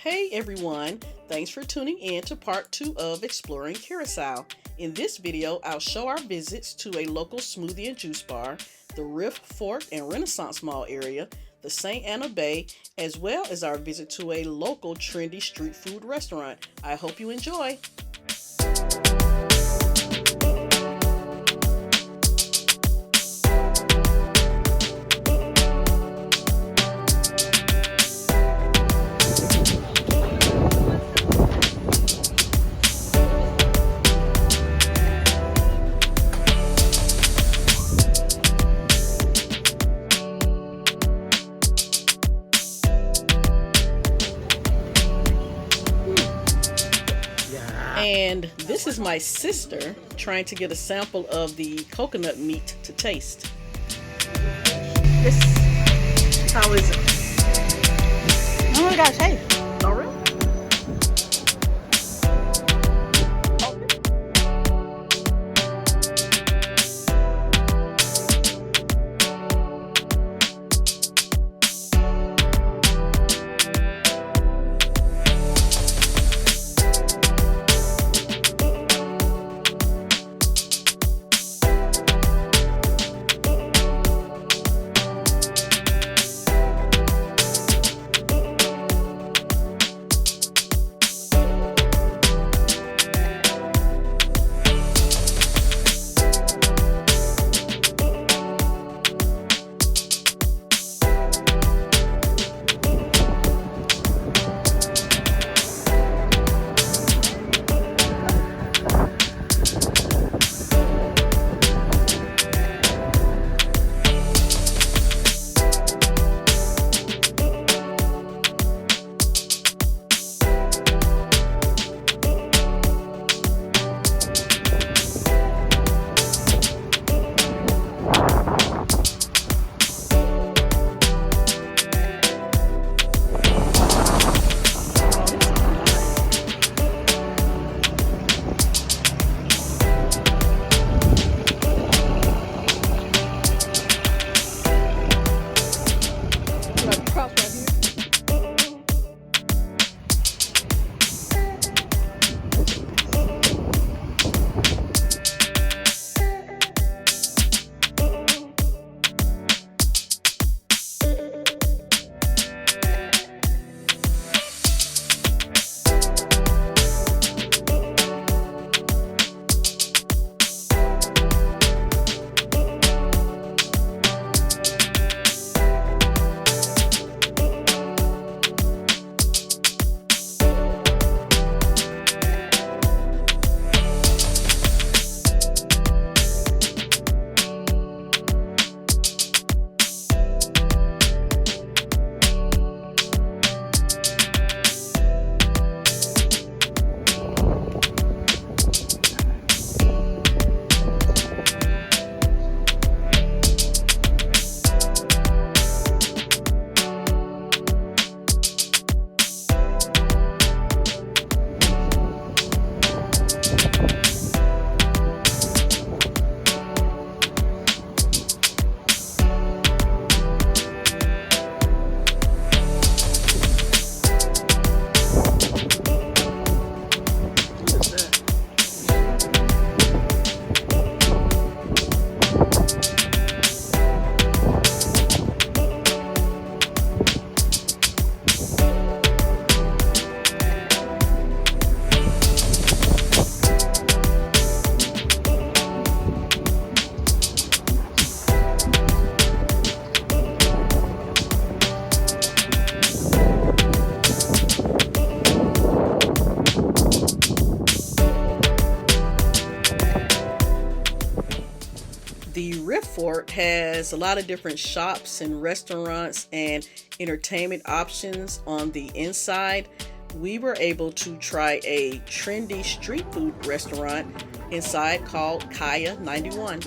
Hey everyone, thanks for tuning in to part 2 of Exploring Curacao. In this video, I'll show our visits to a local smoothie and juice bar, the Riff, Fort, and Renaissance Mall area, the St. Anna Bay, as well as our visit to a local trendy street food restaurant. I hope you enjoy. And this is my sister trying to get a sample of the coconut meat to taste. How is it? Oh my gosh, hey. Oh, really? The Riff Fort has a lot of different shops and restaurants and entertainment options on the inside. We were able to try a trendy street food restaurant inside called Kaya 91.